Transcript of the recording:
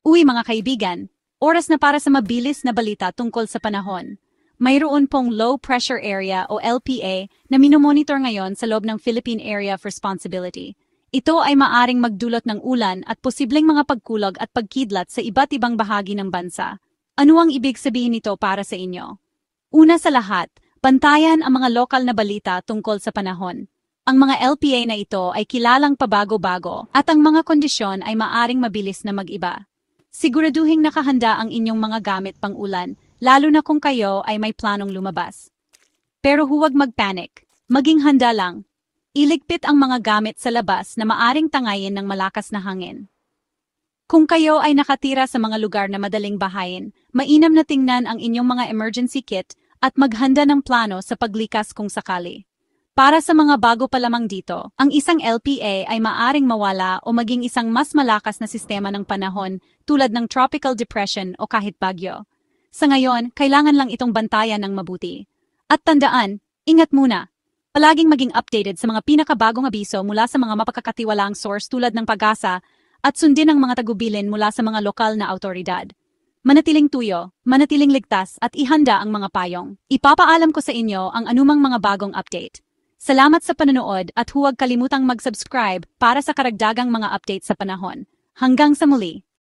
Uy mga kaibigan, oras na para sa mabilis na balita tungkol sa panahon. Mayroon pong Low Pressure Area o LPA na minomonitor ngayon sa loob ng Philippine Area of Responsibility. Ito ay maaring magdulot ng ulan at posibleng mga pagkulog at pagkidlat sa iba't ibang bahagi ng bansa. Ano ang ibig sabihin nito para sa inyo? Una sa lahat, bantayan ang mga lokal na balita tungkol sa panahon. Ang mga LPA na ito ay kilalang pabago-bago at ang mga kondisyon ay maaring mabilis na mag-iba. Siguraduhing nakahanda ang inyong mga gamit pang-ulan, lalo na kung kayo ay may planong lumabas. Pero huwag mag-panic. Maging handa lang. Iligpit ang mga gamit sa labas na maaring tangayin ng malakas na hangin. Kung kayo ay nakatira sa mga lugar na madaling bahayin, mainam na tingnan ang inyong mga emergency kit at maghanda ng plano sa paglikas kung sakali. Para sa mga bago pa lamang dito, ang isang LPA ay maaring mawala o maging isang mas malakas na sistema ng panahon tulad ng tropical depression o kahit bagyo. Sa ngayon, kailangan lang itong bantayan ng mabuti. At tandaan, ingat muna. Palaging maging updated sa mga pinakabagong abiso mula sa mga mapagkakatiwalaang source tulad ng Pag-asa at sundin ang mga tagubilin mula sa mga lokal na autoridad. Manatiling tuyo, manatiling ligtas at ihanda ang mga payong. Ipapaalam ko sa inyo ang anumang mga bagong update. Salamat sa panonood at huwag kalimutang mag-subscribe para sa karagdagang mga update sa panahon. Hanggang sa muli!